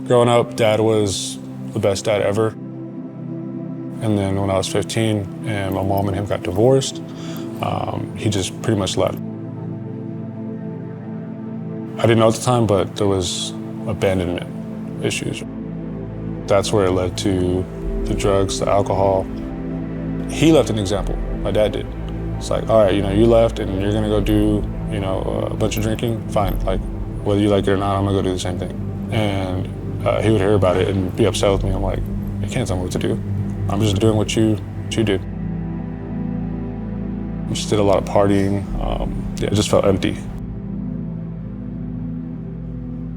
Growing up, Dad was the best dad ever. And then when I was 15 and my mom and him got divorced, he just pretty much left. I didn't know at the time, but there was abandonment issues. That's where it led to the drugs, the alcohol. He left an example, my dad did. It's like, all right, you left and you're gonna go do, a bunch of drinking, fine. Like, whether you like it or not, I'm gonna go do the same thing. And he would hear about it and be upset with me. I'm like, you can't tell me what to do. I'm just doing what you did. I just did a lot of partying. It just felt empty.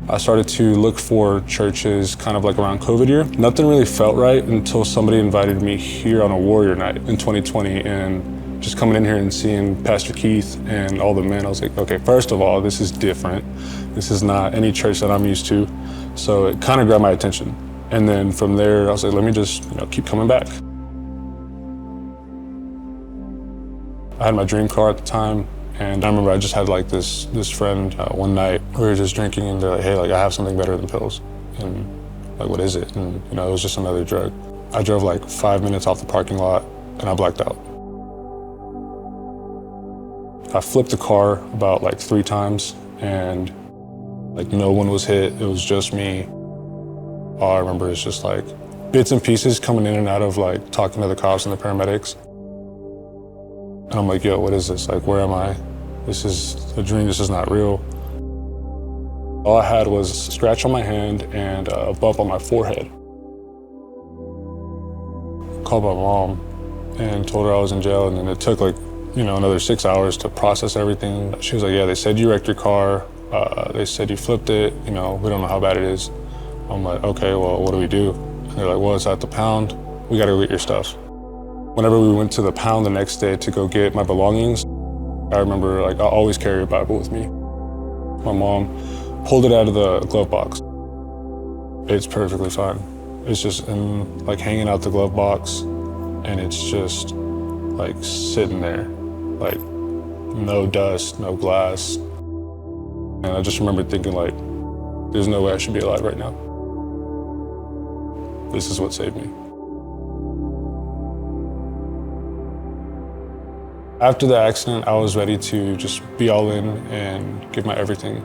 I started to look for churches kind of like around COVID year. Nothing really felt right until somebody invited me here on a Warrior Night in 2020, and just coming in here and seeing Pastor Keith and all the men, I was like, okay, first of all, this is different. This is not any church that I'm used to. So it kind of grabbed my attention. And then from there, I was like, let me just keep coming back. I had my dream car at the time. And I remember I just had like this friend one night, we were just drinking and they're like, hey, I have something better than pills. And like, what is it? And it was just another drug. I drove like 5 minutes off the parking lot and I blacked out. I flipped the car about like 3 times and like no one was hit, it was just me. All I remember is just like bits and pieces coming in and out of like talking to the cops and the paramedics. And I'm like, yo, what is this? Like, where am I? This is a dream, this is not real. All I had was a scratch on my hand and a bump on my forehead. Called my mom and told her I was in jail, and then it took like, another 6 hours to process everything. She was like, yeah, they said you wrecked your car. They said you flipped it, we don't know how bad it is. I'm like, okay, well, what do we do? And they're like, well, it's at the pound. We gotta go get your stuff. Whenever we went to the pound the next day to go get my belongings, I remember I always carry a Bible with me. My mom pulled it out of the glove box. It's perfectly fine. It's just hanging out the glove box, and it's just like sitting there, like no dust, no glass. And I just remember thinking like, there's no way I should be alive right now. This is what saved me. After the accident, I was ready to just be all in and give my everything.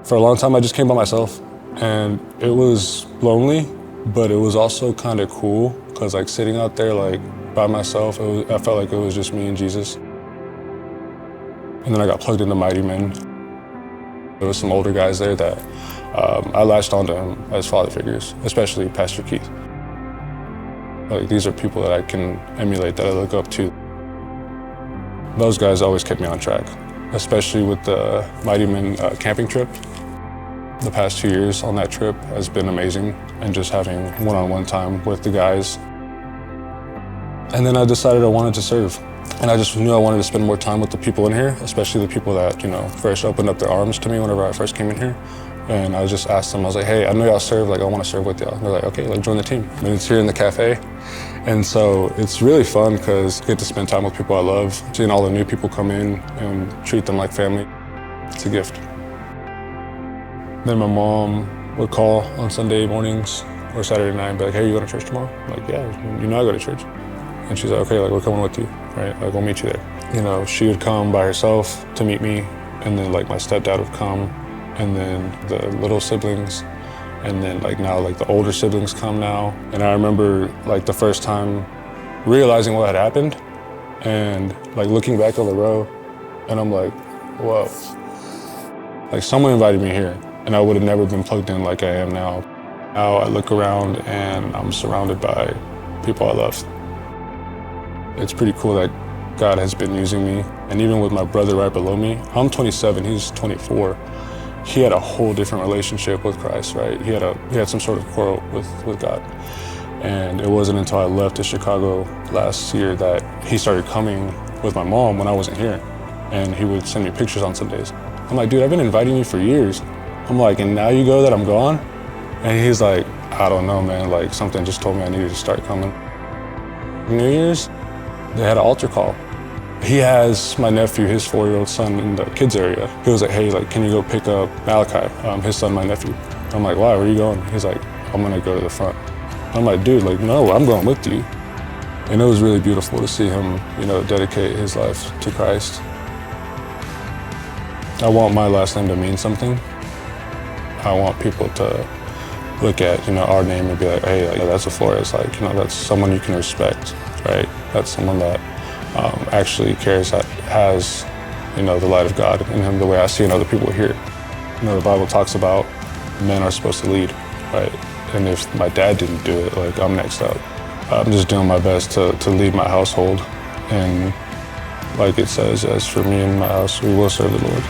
For a long time, I just came by myself, and it was lonely, but it was also kind of cool, because like sitting out there like by myself, I felt like it was just me and Jesus. And then I got plugged into Mighty Men. There was some older guys there that I latched onto them as father figures, especially Pastor Keith. Like, these are people that I can emulate, that I look up to. Those guys always kept me on track, especially with the Mighty Men camping trip. The past 2 years on that trip has been amazing, and just having one-on-one time with the guys. And then I decided I wanted to serve. And I just knew I wanted to spend more time with the people in here, especially the people that, first opened up their arms to me whenever I first came in here. And I just asked them, I was like, hey, I know y'all serve, I want to serve with y'all. And they're like, okay, join the team. And it's here in the cafe. And so it's really fun because I get to spend time with people I love, seeing all the new people come in and treat them like family. It's a gift. Then my mom would call on Sunday mornings or Saturday night and be like, hey, you going to church tomorrow? I'm like, yeah, I go to church. And she's like, okay, we're coming with you, right? We'll meet you there. She would come by herself to meet me, and then my stepdad would come, and then the little siblings, and then now the older siblings come now. And I remember the first time realizing what had happened, and looking back on the row, and I'm like, whoa. Someone invited me here, and I would have never been plugged in like I am now. Now I look around and I'm surrounded by people I love. It's pretty cool that God has been using me. And even with my brother right below me, I'm 27, he's 24. He had a whole different relationship with Christ, right? He had some sort of quarrel with God. And it wasn't until I left to Chicago last year that he started coming with my mom when I wasn't here. And he would send me pictures on Sundays. I'm like, dude, I've been inviting you for years. I'm like, and now you go that I'm gone? And he's like, I don't know, man. Something just told me I needed to start coming. New Year's, they had an altar call. He has my nephew, his 4-year-old son, in the kids area. He was like, hey, can you go pick up Malachi, his son, my nephew? I'm like, why, where are you going? He's like, I'm gonna go to the front. I'm like, dude, like, no, I'm going with you. And it was really beautiful to see him, you know, dedicate his life to Christ. I want my last name to mean something. I want people to look at, you know, our name and be like, hey, like, that's a Flores, like, you know, that's someone you can respect, right? That's someone that actually cares, that has, you know, the light of God in him the way I see in other people here. You know, the Bible talks about men are supposed to lead, right? And if my dad didn't do it, like, I'm next up. I'm just doing my best to lead my household. And like it says, as for me and my house, we will serve the Lord.